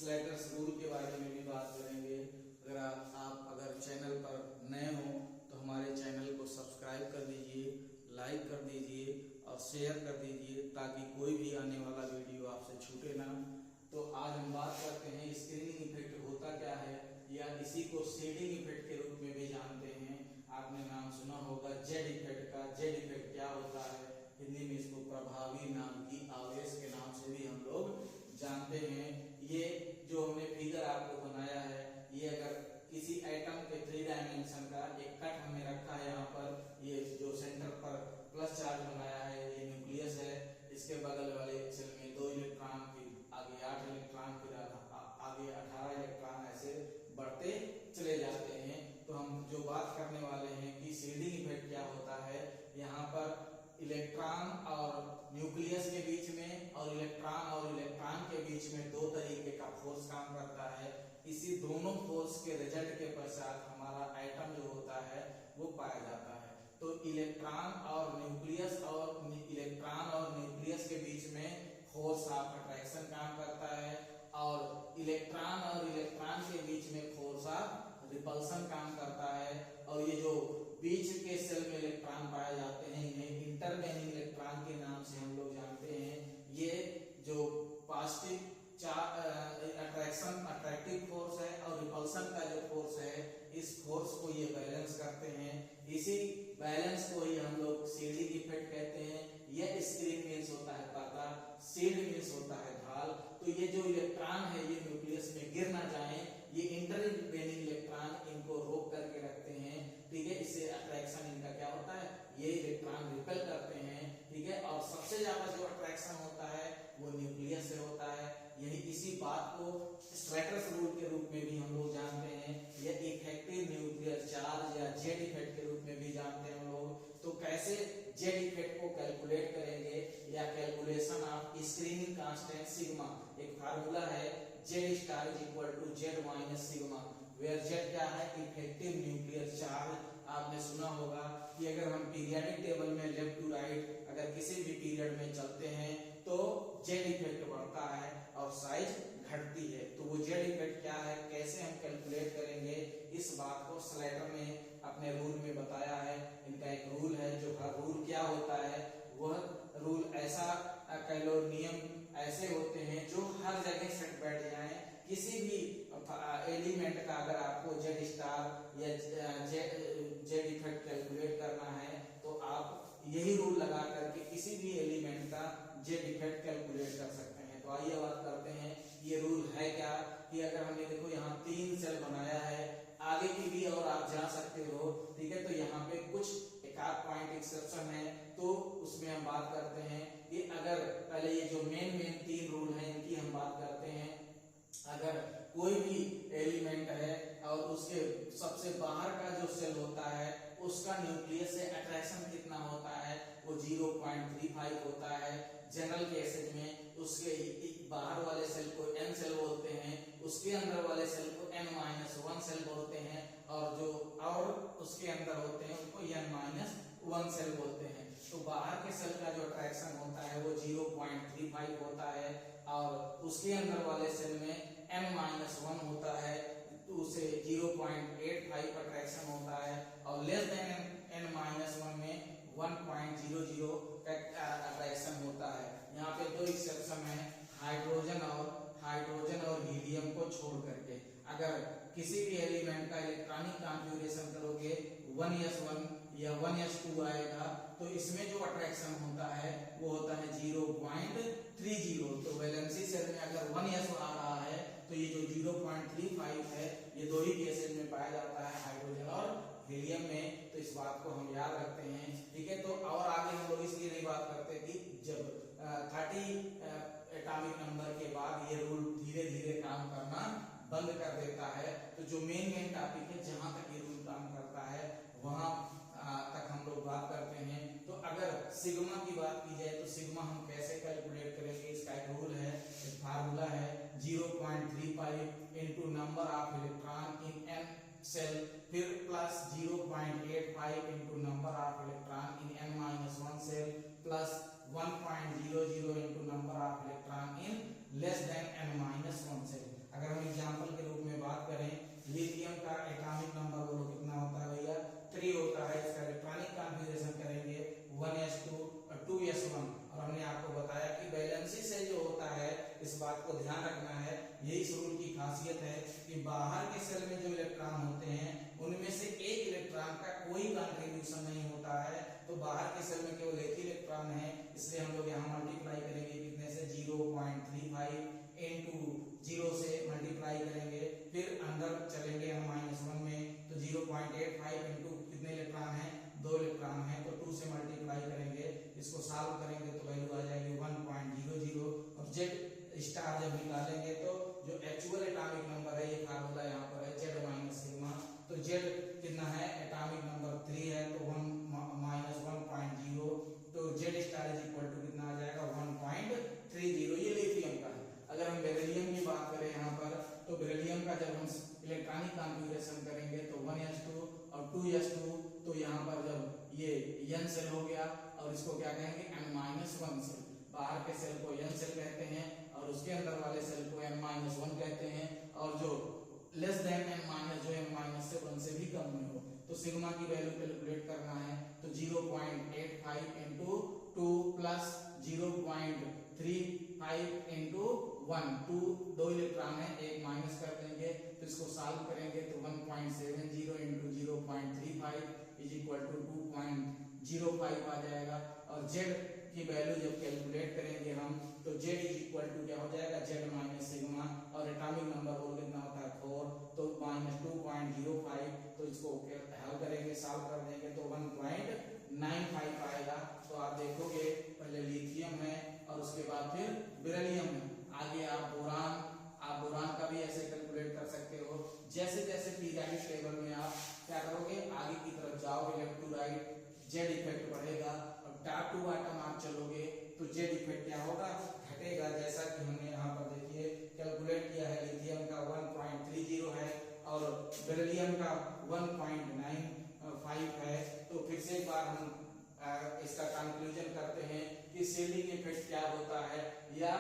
Slater's rule के बारे में भी बात करेंगे। अगर आप अगर चैनल पर नए हो तो हमारे चैनल को सब्सक्राइब कर दीजिए, लाइक कर दीजिए और शेयर कर दीजिए ताकि कोई भी आने वाला वीडियो आपसे छूटे ना। तो आज हम बात करते हैं स्क्रीनिंग इफेक्ट होता क्या है, या इसी को शेडिंग इफेक्ट के रूप में भी जानते हैं। आपने नाम सुना होगा जेड इफेक्ट का। जेड इफेक्ट क्या होता है, हिंदी में इसको प्रभावी नाम की आवेश के नाम से भी हम लोग जानते हैं। ये जो हमने फिगर आपको बनाया है, ये अगर किसी एटम के 3 डायमेंशन का एक कट हमने रखा है, यहाँ पर ये जो सेंटर पर प्लस चार्ज बनाया है ये न्यूक्लियस है। इसके बगल वाले सेल में 2 इलेक्ट्रॉन, फिर आगे 8 इलेक्ट्रॉन, फिर आगे 18 इलेक्ट्रॉन, ऐसे बढ़ते चले जाते हैं। तो हम जो बात करने वाले हैं कि शेडिंग इफेक्ट क्या होता है, यहाँ पर इलेक्ट्रॉन और न्यूक्लियस के बीच में और इलेक्ट्रॉन के बीच में 2 तरीके का फोर्स काम करता है। इसी दोनों फोर्स के रिजल्ट के पश्चात हमारा एटम जो होता है वो पाया जाता है। तो इलेक्ट्रॉन और न्यूक्लियस के बीच में फोर्स ऑफ अट्रैक्शन काम करता है, और इलेक्ट्रॉन के बीच में फोर्स ऑफ रिपल्सन काम करता है। और ये जो बीच के सेल में इलेक्ट्रॉन पाए जाते हैं इन्हें इंटरवेनिंग इलेक्ट्रॉन के नाम से हम लोग जानते हैं। ये जो पॉजिटिव अट्रैक्टिव फोर्स है और रिपल्सन का जो फोर्स है, इस फोर्स को ये बैलेंस करते हैं। इसी बैलेंस को ही हम लोग शेडिंग इफेक्ट कहते हैं। यह स्क्रीन मीन्स होता है पर्दा, शेड मीन्स होता है ढाल। तो ये जो इलेक्ट्रॉन है ये न्यूक्लियस में गिर ना जाए, ये इंटरवेनिंग इलेक्ट्रॉन इनको रोक करके रखते हैं। ठीक है, इससे अट्रैक्शन इनका क्या होता है, ये इलेक्ट्रॉन रिपेल करते हैं। ठीक है, और सबसे ज्यादा जो अट्रैक्शन होता है वो न्यूक्लियस से होता है। यही इसी बात को स्ट्रैटर्स रूल के रूप में भी हम लोग जानते हैं, या इफेक्टिव न्यूक्लियर चार्ज या जेड इफेक्ट के रूप में भी जानते हैं हम लोग। तो कैसे जेड इफेक्ट को कैलकुलेट करेंगे, या calculation of screening constant sigma, एक फार्मूला है Z star is equal to Z minus sigma, where Z क्या है, इफेक्टिव न्यूक्लियर चार्ज। आपने सुना होगा कि अगर हम पीरियोडिक टेबल में लेफ्ट टू राइट अगर किसी भी पीरियड में चलते हैं तो जेड इफेक्ट बढ़ता है और साइज घटती है। तो वो जेड इफेक्ट क्या है, कैसे हम कैलकुलेट करेंगे, इस बात को स्लाइडर ने अपने रूल में बताया है। इनका एक रूल है, जो हर रूल क्या होता है, वह रूल ऐसा कह लो नियम ऐसे होते हैं जो हर जगह सेट बैठ जाए। किसी भी एलिमेंट का अगर आपको जेड स्टार या जेड इफेक्ट कैलकुलेट करना है तो आप यही रूल लगा करके किसी भी एलिमेंट का जेड इफेक्ट कैलकुलेट कर सकते हैं। तो आइए बात करते हैं ये रूल है क्या, कि अगर हमने देखो यहाँ 3 सेल बनाया है, आगे की भी और आप जा सकते हो। ठीक है, तो यहाँ पे कुछ एक आध पॉइंट एक्सेप्शन है, तो उसमें हम बात करते हैं कि अगर पहले ये जो मेन 3 रूल है इनकी हम बात करते हैं। अगर कोई भी एलिमेंट है और उसके सबसे बाहर का जो सेल होता है उसका न्यूक्लियस से अट्रैक्शन कितना होता है, वो 0.35 होता है। जनरल केसेज में उसके बाहर वाले सेल को n सेल बोलते हैं, उसके अंदर वाले सेल को n-1 सेल बोलते हैं, और उसके अंदर होते हैं उनको n-1 सेल बोलते हैं। तो बाहर के सेल का जो अट्रैक्शन होता है वो 0.35 होता है, और उसके अंदर वाले सेल में n-1 होता है तो उसे 0.85 अट्रैक्शन होता है, और लेस देन n-1 में 1.00 अट्रैक्शन होता है। यहाँ पे 2 एक्सेप्शन है, हाइड्रोजन और हीलियम को छोड़ करके। अगर किसी भी एलिमेंट का इलेक्ट्रॉनिक कॉन्फ़िगरेशन करोगे 1s1 या 1s2 आएगा तो इसमें जो अट्रैक्शन होता है वो होता है 0.30। तो वैलेंसी सेल में अगर 1s आ रहा है तो ये जो 0.35 है ये 2 ही केसेस में पाया जाता है, हाइड्रोजन और हीलियम में। तो इस बात को हम याद रखते हैं। ठीक है, तो और आगे हम लोग इसलिए नहीं बात करते कि जब 30 एटॉमिक नंबर के बाद ये रूल धीरे धीरे काम करना बंद कर देता है। तो जो मेन टॉपिक है जहां तक ये रूल काम करता है वहां तक हम लोग बात करते हैं। तो अगर सिग्मा की बात की जाए तो सिग्मा हम कैसे कैलकुलेट करेंगे, इसका एक रूल है, एक फार्मूला है 0.35 into number of electron in n shell, फिर plus 0.85 into number of electron in n-1 shell, plus 1.00 into number of electron in less than n-1 shell. अगर हम एग्जांपल के रूप में बात करें, लिथियम का एटॉमिक नंबर बोलो कितना होता है भैया 3 होता है। इसका इलेक्ट्रॉनिक कॉन्फ़िगरेशन करेंगे 1s2 और 2s1। और हमने आपको बताया कि वैलेंसी से जो होता है, इस बात को ध्यान रखना है, यही इस रूल की खासियत है कि बाहर के सेल में जो इलेक्ट्रॉन होते हैं उनमें से एक इलेक्ट्रॉन का कोई कंट्रीब्यूशन नहीं होता है, तो बाहर के सेल में केवल एक ही इलेक्ट्रॉन है। इसलिए हम लोग यहाँ मल्टीप्लाई करेंगे कितने से 0.35 इनटू 0 से मल्टीप्लाई करेंगे, फिर अंदर चलेंगे हम -1 में, तो 0.85 इनटू कितने इलेक्ट्रॉन है 2 इलेक्ट्रॉन है, तो 2 से मल्टीप्लाई करेंगे, इसको सॉल्व करेंगे तो वैल्यू आ जाएगी 1.00। और जेड स्टार जब निकालेंगे तो जो एक्चुअल एटॉमिक नंबर है, ये फार्मूला यहाँ पर है जेड माइनस सिग्मा, तो जेड कितना है एटॉमिक नंबर 3 है, तो 1 माइनस 1.0, तो Z star is equal to कितना आ जाएगा 1.30। ये लिथियम का है। अगर हम बेरिलियम की बात करें यहाँ पर, तो बेरिलियम का जब हम इलेक्ट्रॉनिक कॉन्फ़िगरेशन करेंगे तो 1s2 और 2s2, तो यहाँ पर जब ये n सेल हो गया और इसको क्या कहेंगे n-1 सेल, बाहर के सेल को n सेल कहते हैं और उसके अंदर वाले सेल को n-1 कहते हैं, और जो लेस देन n- जो n-1 से भी कम में हो, तो सिग्मा की वैल्यू कैलकुलेट करना है, तो 0.85 इंटू 2 प्लस 0.35 इंटू 1, 2 इलेक्ट्रॉन है, एक माइनस कर देंगे, तो इसको सॉल्व करेंगे तो 1.70 इंटू 0.35 इज इक्वल टू 2.05 आ जाएगा। और जेड की वैल्यू जब कैलकुलेट करेंगे हम, तो जेड इज इक्वल टू क्या हो जाएगा जेड माइनस सिग्मा, और एटॉमिक नंबर बोल कितना होता है 4, तो -2.05, तो इसको हल करेंगे, सॉल्व कर देंगे तो 1.95 आएगा। तो आप देखोगे पहले लिथियम है और उसके बाद फिर बेरिलियम है, आगे आप बोरान का भी ऐसे कैलकुलेट कर सकते हो। जैसे जैसे पीरियोडिक टेबल में आप क्या करोगे, आगे की तरफ जाओगे left to right, Z effect बढ़ेगा, और टॉप टू बॉटम आप चलोगे तो जेड इफेक्ट क्या होगा घटेगा। जैसा कि हमने यहाँ पर देखिए कैलकुलेट किया है, लिथियम का 1.30 है और बेरिलियम का 1.95 है। तो फिर से एक बार हम इसका कंक्लूजन करते हैं कि शील्डिंग इफेक्ट क्या होता है या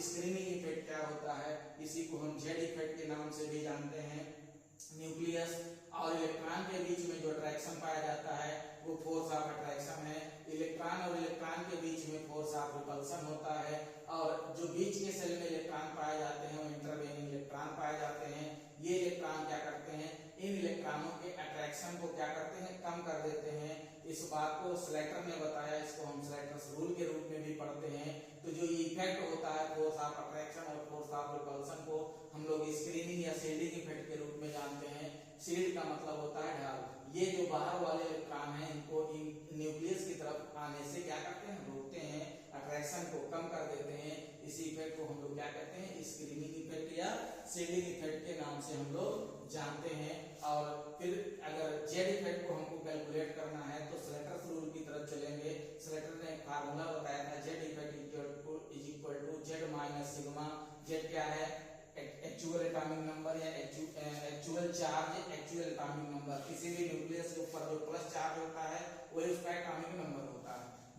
स्क्रीनिंग इफेक्ट क्या होता है। इसी को हम जेड इफेक्ट के नाम से भी जानते हैं। न्यूक्लियस और इलेक्ट्रॉन के बीच में जो अट्रैक्शन पाया जाता है वो फोर्स ऑफ अट्रैक्शन है। इलेक्ट्रॉन और इलेक्ट्रॉन के बीच में फोर्स ऑफ रिपल्सन होता है, और जो बीच के सेल में इलेक्ट्रॉन पाए जाते हैं वो इंटरवेनिंग इलेक्ट्रॉन पाए जाते हैं। ये इलेक्ट्रॉन क्या करते हैं, इन इलेक्ट्रॉनों के अट्रैक्शन को क्या करते हैं, कम कर देते हैं। इस बात को स्लेटर ने बताया, इसको हम स्लेटर्स रूल के रूप में भी पढ़ते हैं। तो जो इफेक्ट होता है फोर्स ऑफ अट्रैक्शन और फोर्स ऑफ रिपल्सन को हम लोग स्क्रीनिंग या शील्डिंग इफेक्ट के रूप में जानते हैं। शील्ड का मतलब होता है ढाल। ये जो बाहर वाले इलेक्ट्रॉन हैं इनको न्यूक्लियस की तरफ आने से क्या करते हैं, रोकते हैं, अट्रैक्शन को कम कर देते हैं। इसी इफेक्ट को हम लोग क्या कहते हैं, स्क्रीनिंग इफेक्ट या शील्डिंग इफेक्ट के नाम से हम लोग जानते हैं। और फिर अगर जेड इफेक्ट को हमको कैलकुलेट करना है तो स्लेटर्स रूल की तरफ चलेंगे। स्लेटर ने फार्मूला बताया था Z effect is equal to Z minus sigma. Z क्या है, एक्चुअल एटॉमिक नंबर या actual charge, actual atomic number. किसी भी न्यूक्लियस के ऊपर जो प्लस चार्ज होता है वही उसका एटॉमिक नंबर होता है।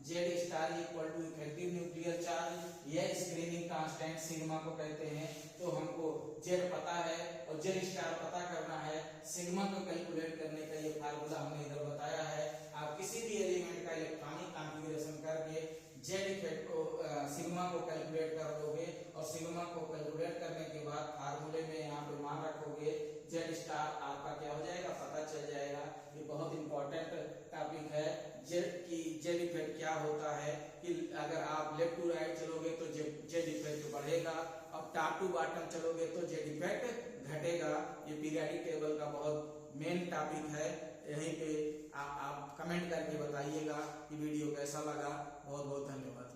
Z star equal to effective nuclear charge, यह स्क्रीनिंग कांस्टेंट सिग्मा को कहते हैं। तो हमको जेड पता है और जेड स्टार पता करना है। सिग्मा को कैलकुलेट करने का ये फार्मूला हमने इधर बताया है। आप किसी भी एलिमेंट का इलेक्ट्रॉनिक कॉन्फ़िगरेशन करके जेड इफेक्ट को सिग्मा को कैलकुलेट कर दोगे, और सिग्मा को कैलकुलेट करने के बाद फार्मूले में यहाँ पे मान रखोगे, जेड स्टार आपका क्या हो जाएगा, पता चल जाएगा। ये बहुत इंपॉर्टेंट टॉपिक है। जेड इफेक्ट क्या होता है कि अगर आप लेफ्ट टू राइट चलोगे तो जेड इफेक्ट बढ़ेगा, अब टॉप टू बॉटम चलोगे तो जेड इफेक्ट घटेगा। ये पीरियोडिक टेबल का बहुत मेन टॉपिक है। यहीं पे आप कमेंट करके बताइएगा कि वीडियो कैसा लगा। बहुत बहुत धन्यवाद।